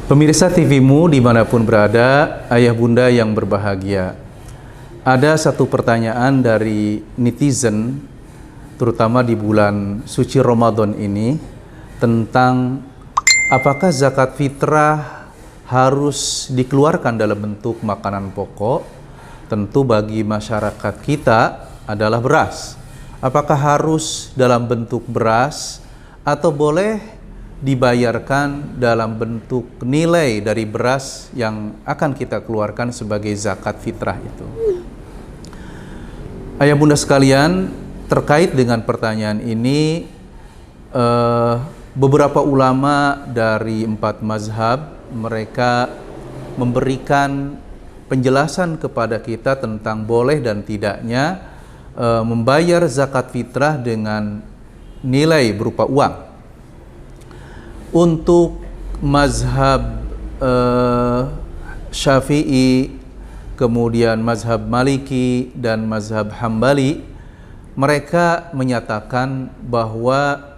Pemirsa TV-mu dimanapun berada, ayah bunda yang berbahagia. Ada satu pertanyaan dari netizen, terutama di bulan suci Ramadan ini, tentang apakah zakat fitrah harus dikeluarkan dalam bentuk makanan pokok. Tentu bagi masyarakat kita adalah beras. Apakah harus dalam bentuk beras atau boleh dibayarkan dalam bentuk nilai dari beras yang akan kita keluarkan sebagai zakat fitrah itu? Ayah bunda sekalian, terkait dengan pertanyaan ini, beberapa ulama dari 4 mazhab mereka memberikan penjelasan kepada kita tentang boleh dan tidaknya membayar zakat fitrah dengan nilai berupa uang. Untuk mazhab Syafi'i, kemudian mazhab Maliki dan mazhab Hambali, mereka menyatakan bahwa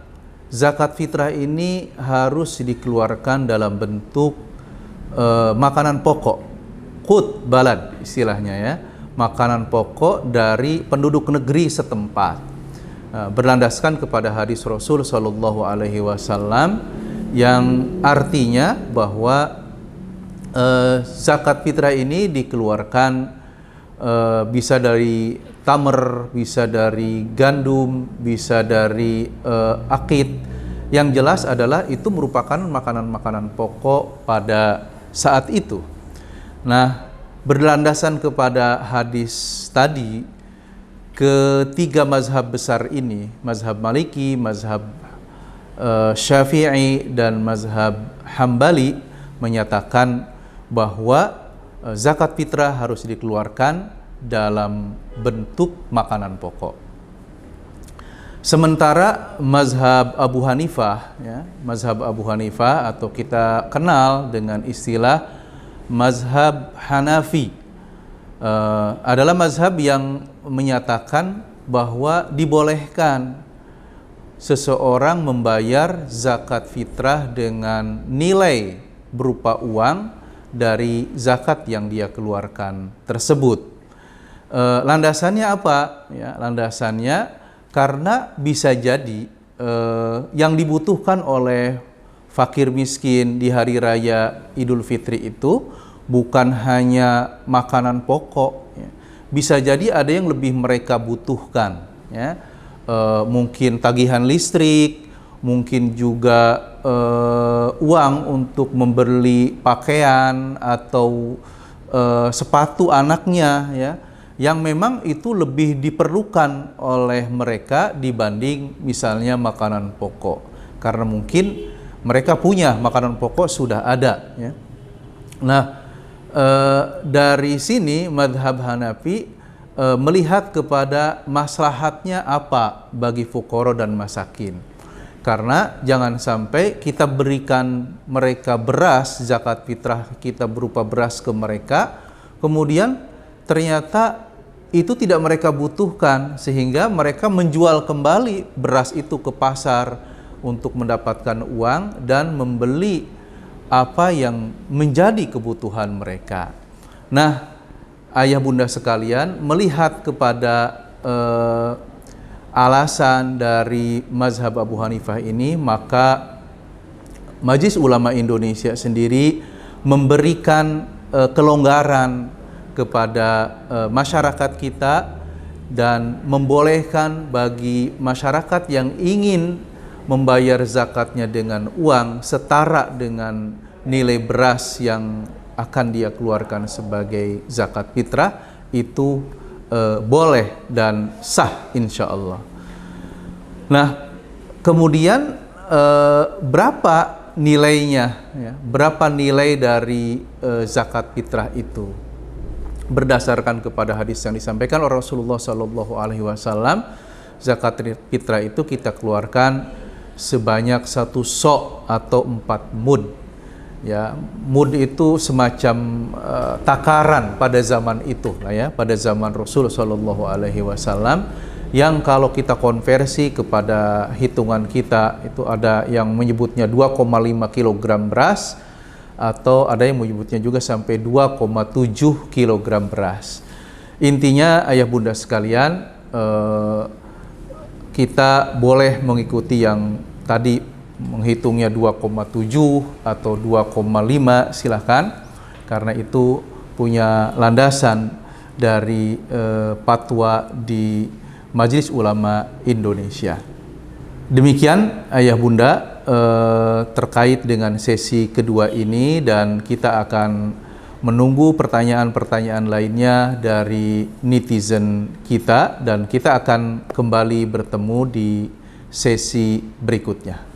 zakat fitrah ini harus dikeluarkan dalam bentuk makanan pokok, qut balad istilahnya ya, makanan pokok dari penduduk negeri setempat, berlandaskan kepada hadis Rasul Shallallahu Alaihi Wasallam yang artinya bahwa zakat fitrah ini dikeluarkan bisa dari tamer, bisa dari gandum, bisa dari akid. Yang jelas adalah itu merupakan makanan-makanan pokok pada saat itu. Nah, berlandasan kepada hadis tadi, ketiga mazhab besar ini, mazhab Maliki, mazhab Syafi'i dan mazhab Hambali, menyatakan bahwa zakat fitrah harus dikeluarkan dalam bentuk makanan pokok. Sementara mazhab Abu Hanifah, ya, mazhab Abu Hanifah atau kita kenal dengan istilah mazhab Hanafi, adalah mazhab yang menyatakan bahwa dibolehkan seseorang membayar zakat fitrah dengan nilai berupa uang dari zakat yang dia keluarkan tersebut. Landasannya apa? Ya, landasannya karena bisa jadi yang dibutuhkan oleh fakir miskin di hari raya Idul Fitri itu bukan hanya makanan pokok, ya. Bisa jadi ada yang lebih mereka butuhkan, ya. Mungkin tagihan listrik, mungkin juga uang untuk membeli pakaian atau sepatu anaknya, ya, yang memang itu lebih diperlukan oleh mereka dibanding misalnya makanan pokok, karena mungkin mereka punya makanan pokok sudah ada, ya. Nah, dari sini mazhab Hanafi melihat kepada maslahatnya apa bagi fuqara dan masakin. Karena jangan sampai kita berikan mereka beras, zakat fitrah kita berupa beras ke mereka, kemudian ternyata itu tidak mereka butuhkan, sehingga mereka menjual kembali beras itu ke pasar untuk mendapatkan uang dan membeli apa yang menjadi kebutuhan mereka. Nah, ayah bunda sekalian, melihat kepada alasan dari mazhab Abu Hanifah ini, maka Majelis Ulama Indonesia sendiri memberikan kelonggaran kepada masyarakat kita dan membolehkan bagi masyarakat yang ingin membayar zakatnya dengan uang setara dengan nilai beras yang akan dia keluarkan sebagai zakat fitrah, itu boleh dan sah insya Allah. Nah, kemudian berapa nilainya, ya? Berapa nilai dari zakat fitrah itu? Berdasarkan kepada hadis yang disampaikan oleh Rasulullah Shallallahu Alaihi Wasallam, zakat fitrah itu kita keluarkan sebanyak 1 sok atau 4 mud. Ya, mud itu semacam takaran pada zaman itu lah, ya, pada zaman Rasul Shallallahu Alaihi Wasallam, yang kalau kita konversi kepada hitungan kita itu ada yang menyebutnya 2,5 kg beras, atau ada yang menyebutnya juga sampai 2,7 kg beras. Intinya ayah bunda sekalian, kita boleh mengikuti yang tadi menghitungnya 2,7 atau 2,5 silahkan, karena itu punya landasan dari fatwa di Majelis Ulama Indonesia. Demikian ayah bunda terkait dengan sesi kedua ini, dan kita akan menunggu pertanyaan-pertanyaan lainnya dari netizen kita, dan kita akan kembali bertemu di sesi berikutnya.